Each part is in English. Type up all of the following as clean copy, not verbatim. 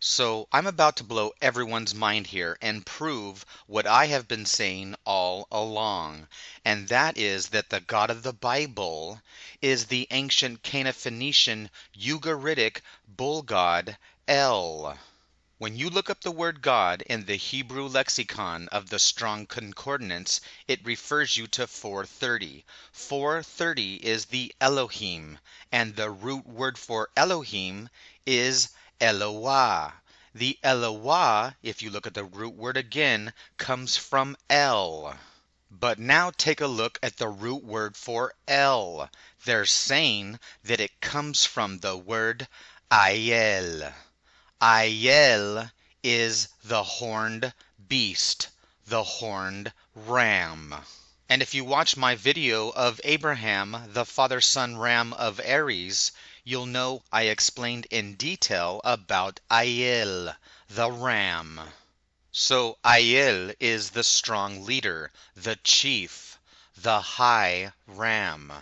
So I'm about to blow everyone's mind here and prove what I have been saying all along, and that is that the God of the Bible is the ancient Cana-Phoenician Ugaritic bull god El. When you look up the word God in the Hebrew lexicon of the Strong Concordance, it refers you to 430. 430 is the Eloiym, and the root word for Elohim is Eloah. The Eloah, if you look at the root word again, comes from El. But now take a look at the root word for El. They're saying that it comes from the word Ayel. Ayel is the horned beast, the horned ram. And if you watch my video of Abraham, the father-son ram of Aries, you'll know I explained in detail about Ayel, the ram. So Ayel is the strong leader, the chief, the high ram.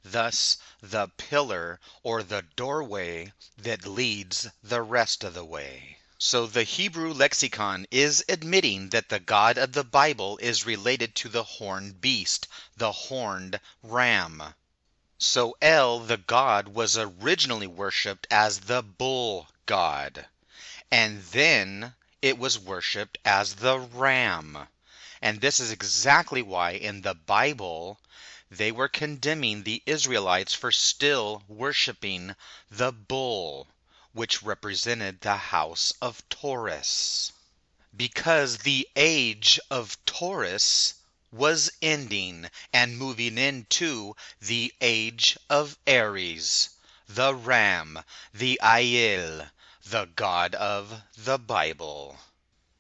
Thus, the pillar or the doorway that leads the rest of the way. So the Hebrew lexicon is admitting that the God of the Bible is related to the horned beast, the horned ram. So El, the god, was originally worshipped as the bull god. And then it was worshipped as the ram. And this is exactly why in the Bible they were condemning the Israelites for still worshiping the bull, which represented the house of Taurus. Because the age of Taurus was ending and moving into the age of Aries, the ram, the Ayel, the God of the Bible.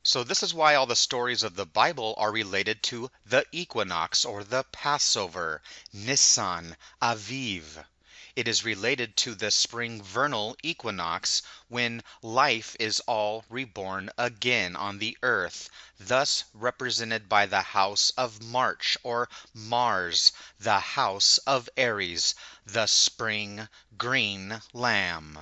So this is why all the stories of the Bible are related to the equinox or the Passover, Nisan, Aviv. It is related to the spring vernal equinox when life is all reborn again on the earth, thus represented by the house of March or Mars, the house of Aries, the spring green lamb.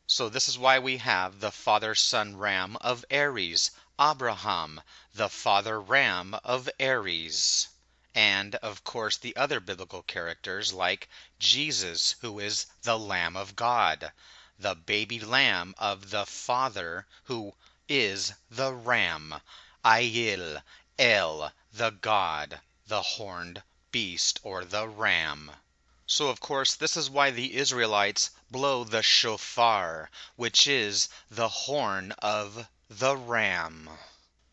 So this is why we have the father-son ram of Aries, Abraham, the father ram of Aries. And, of course, the other biblical characters like Jesus, who is the Lamb of God, the baby lamb of the Father, who is the ram, Ayel, El, the God, the horned beast, or the ram. So, of course, this is why the Israelites blow the shofar, which is the horn of the ram.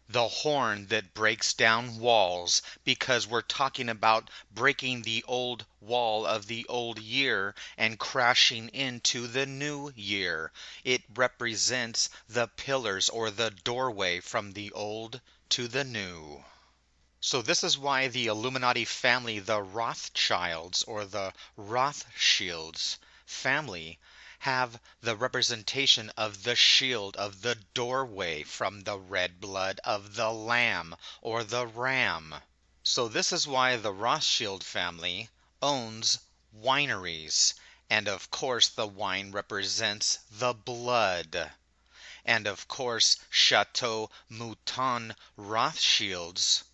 The horn that breaks down walls, because we're talking about breaking the old wall of the old year and crashing into the new year. It represents the pillars or the doorway from the old to the new. So this is why the Illuminati family, the Rothschilds or the Rothschilds family, have the representation of the shield of the doorway from the red blood of the lamb or the ram. So this is why the Rothschild family owns wineries, and of course the wine represents the blood. And of course Chateau Mouton Rothschilds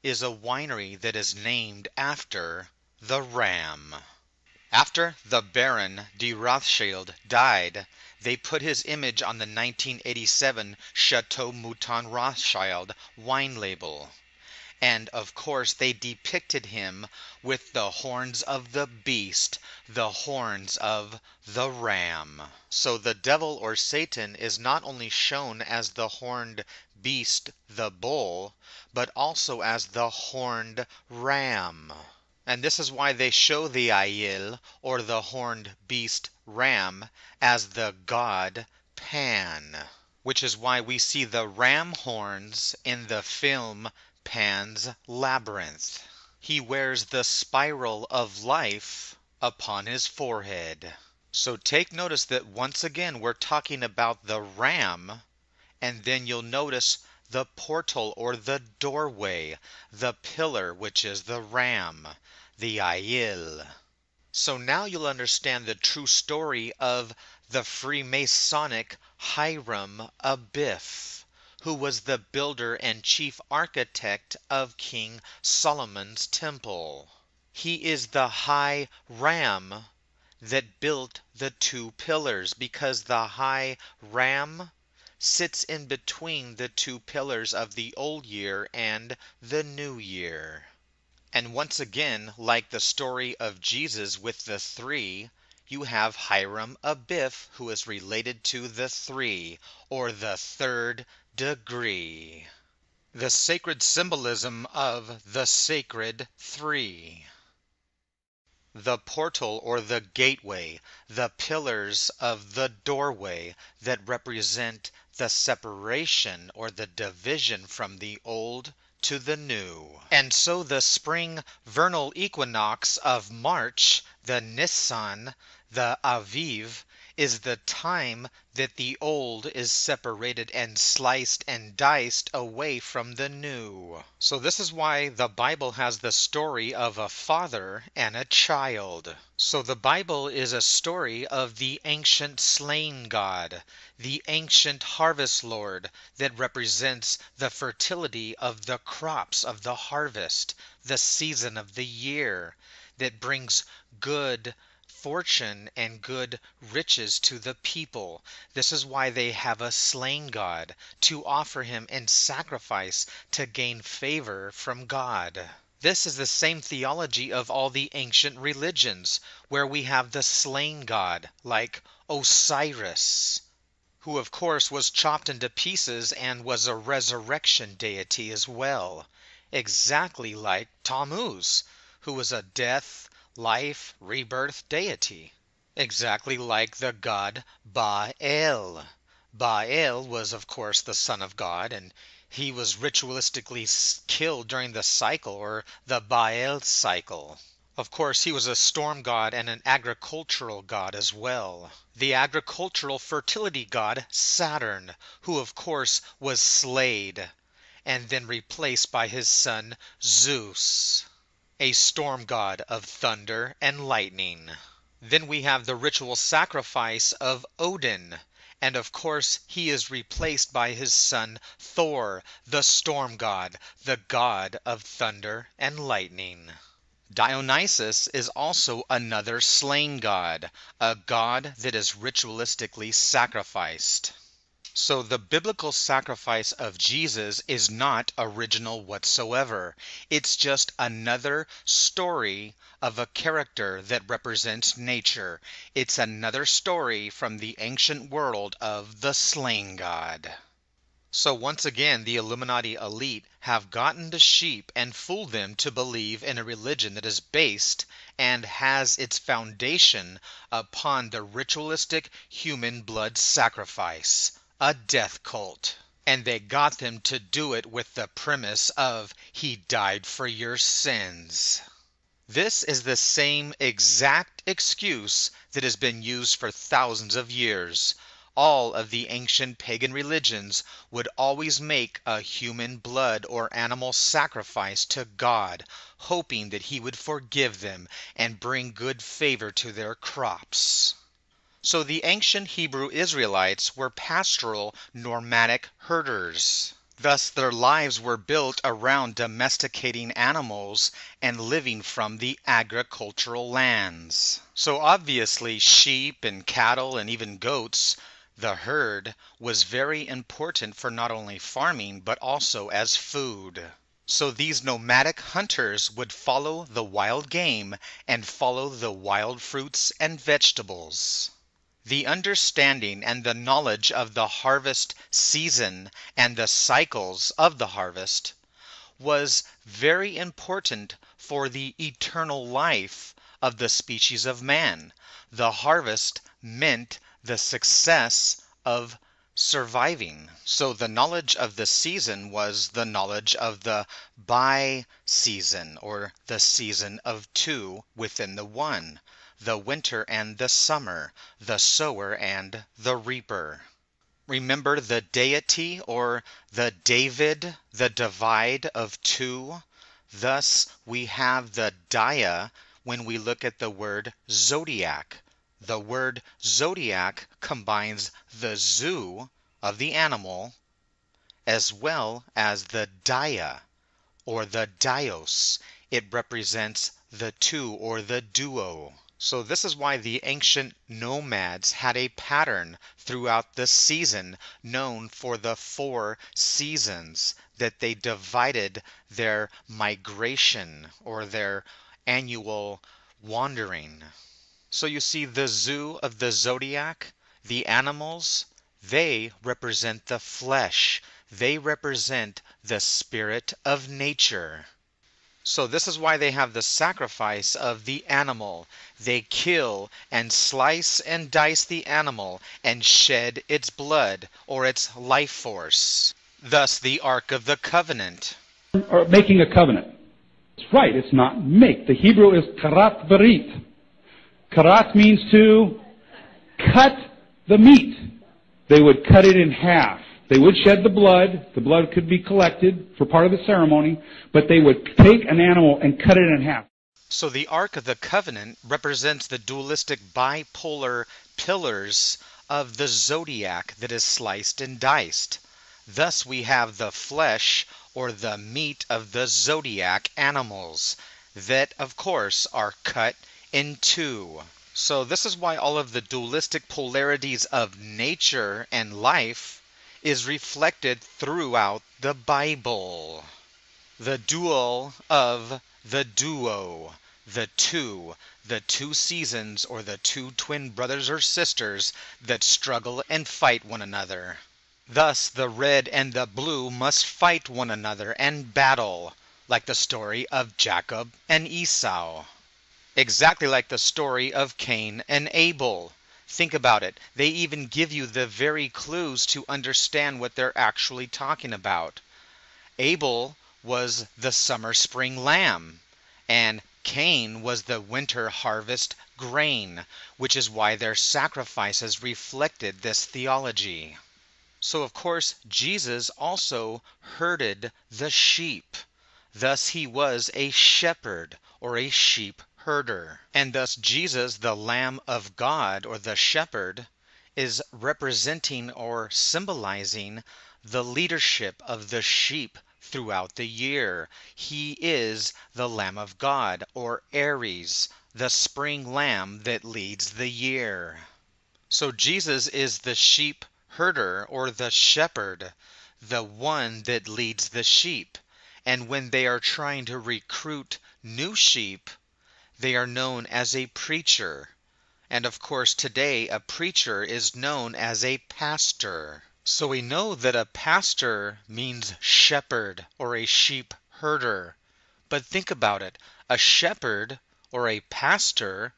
is a winery that is named after the ram. After the Baron de Rothschild died, they put his image on the 1987 Chateau Mouton Rothschild wine label. And of course they depicted him with the horns of the beast, the horns of the ram. So the devil or Satan is not only shown as the horned beast, the bull, but also as the horned ram. And this is why they show the Ayel, or the horned beast ram, as the god Pan. Which is why we see the ram horns in the film Pan's Labyrinth. He wears the spiral of life upon his forehead. So take notice that once again we're talking about the ram, and then you'll notice the portal or the doorway, the pillar, which is the ram, the Ayel. So now you'll understand the true story of the Freemasonic Hiram Abiff, who was the builder and chief architect of King Solomon's temple. He is the high ram that built the two pillars, because the high ram sits in between the two pillars of the old year and the new year. And once again, like the story of Jesus with the three, you have Hiram Abiff, who is related to the three, or the third degree. The sacred symbolism of the sacred three. The portal or the gateway, the pillars of the doorway that represent the separation or the division from the old to the new. And so the spring vernal equinox of March, the Nissan, the Aviv, is the time that the old is separated and sliced and diced away from the new. So this is why the Bible has the story of a father and a child. So the Bible is a story of the ancient slain God, the ancient harvest lord that represents the fertility of the crops of the harvest, the season of the year that brings good fortune and good riches to the people. This is why they have a slain God, to offer him in sacrifice to gain favor from God. This is the same theology of all the ancient religions, where we have the slain God, like Osiris, who of course was chopped into pieces and was a resurrection deity as well, exactly like Tammuz, who was a death, life, rebirth deity, exactly like the god Baal. Baal was of course the son of God, and he was ritualistically killed during the cycle, or the Baal cycle. Of course, he was a storm god and an agricultural god as well. The agricultural fertility god Saturn, who of course was slayed and then replaced by his son Zeus, a storm god of thunder and lightning. Then we have the ritual sacrifice of Odin, and of course he is replaced by his son Thor, the storm god, the god of thunder and lightning. Dionysus is also another slain god, a god that is ritualistically sacrificed. So the biblical sacrifice of Jesus is not original whatsoever. It's just another story of a character that represents nature. It's another story from the ancient world of the slain God. So once again, the Illuminati elite have gotten the sheep and fooled them to believe in a religion that is based and has its foundation upon the ritualistic human blood sacrifice, a death cult. And they got them to do it with the premise of, he died for your sins. This is the same exact excuse that has been used for thousands of years. All of the ancient pagan religions would always make a human blood or animal sacrifice to God, hoping that he would forgive them and bring good favor to their crops. So the ancient Hebrew Israelites were pastoral, nomadic herders. Thus their lives were built around domesticating animals and living from the agricultural lands. So obviously sheep and cattle and even goats, the herd, was very important for not only farming but also as food. So these nomadic hunters would follow the wild game and follow the wild fruits and vegetables. The understanding and the knowledge of the harvest season and the cycles of the harvest was very important for the eternal life of the species of man. The harvest meant the success of surviving. So the knowledge of the season was the knowledge of the bi-season, or the season of two within the one. The winter and the summer, the sower and the reaper. Remember the deity or the David, the divide of two? Thus we have the dia when we look at the word zodiac, The word zodiac combines the zoo of the animal as well as the dia or the dios. It represents the two or the duo. So this is why the ancient nomads had a pattern throughout the season known for the 4 seasons, that they divided their migration or their annual wandering. So you see, the zoo of the zodiac, the animals, they represent the flesh. They represent the spirit of nature. So this is why they have the sacrifice of the animal. They kill and slice and dice the animal and shed its blood or its life force. Thus the Ark of the Covenant. Or making a covenant. It's right, it's not make. The Hebrew is karat berit. Karat means to cut the meat. They would cut it in half. They would shed the blood. The blood could be collected for part of the ceremony, but they would take an animal and cut it in half. So the Ark of the Covenant represents the dualistic bipolar pillars of the zodiac that is sliced and diced. Thus we have the flesh or the meat of the zodiac animals that, of course, are cut in two. So this is why all of the dualistic polarities of nature and life is reflected throughout the Bible. The dual of the duo, the two seasons, or the two twin brothers or sisters that struggle and fight one another. Thus the red and the blue must fight one another and battle, like the story of Jacob and Esau. Exactly like the story of Cain and Abel. Think about it. They even give you the very clues to understand what they're actually talking about. Abel was the summer-spring lamb, and Cain was the winter harvest grain, which is why their sacrifices reflected this theology. So, of course, Jesus also herded the sheep. Thus he was a shepherd or a sheep herder. And thus Jesus, the Lamb of God, or the shepherd, is representing or symbolizing the leadership of the sheep throughout the year. He is the Lamb of God, or Aries, the spring lamb that leads the year. So Jesus is the sheep herder or the shepherd, the one that leads the sheep. And when they are trying to recruit new sheep, they are known as a preacher. And of course today a preacher is known as a pastor. So we know that a pastor means shepherd or a sheep herder. But think about it. A shepherd or a pastor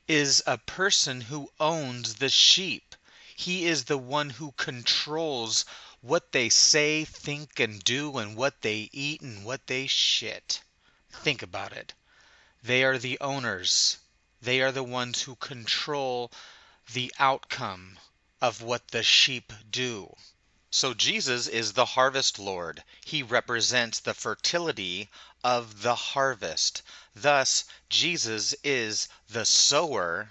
is a person who owns the sheep. He is the one who controls what they say, think, and do, and what they eat and what they shit. Think about it. They are the owners. They are the ones who control the outcome of what the sheep do. So Jesus is the harvest Lord. He represents the fertility of the harvest. Thus, Jesus is the sower,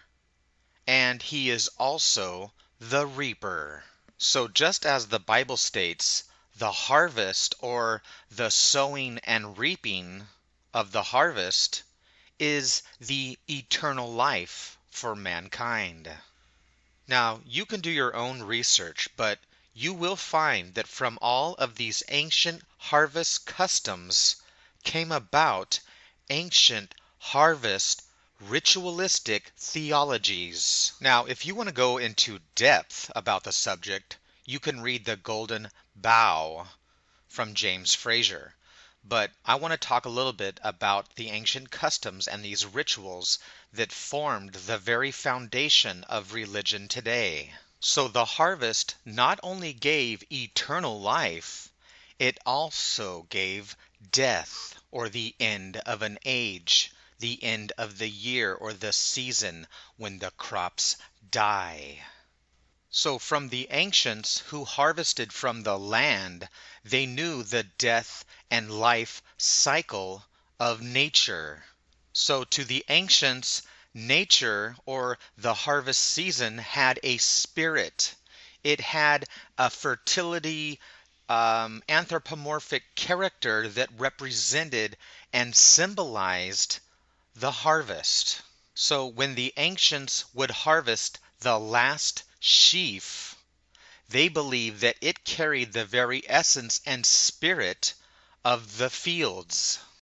and he is also the reaper. So just as the Bible states, the harvest or the sowing and reaping of the harvest is the eternal life for mankind. Now, you can do your own research, but you will find that from all of these ancient harvest customs came about ancient harvest ritualistic theologies. Now, if you want to go into depth about the subject, you can read The Golden Bough from James Fraser. But I want to talk a little bit about the ancient customs and these rituals that formed the very foundation of religion today. So the harvest not only gave eternal life, it also gave death, or the end of an age, the end of the year or the season when the crops die. So from the ancients who harvested from the land, they knew the death and life cycle of nature. So to the ancients, Nature, or the harvest season, had a spirit. It had a fertility, anthropomorphic character that represented and symbolized the harvest. So when the ancients would harvest the last sheaf, they believed that it carried the very essence and spirit of the fields.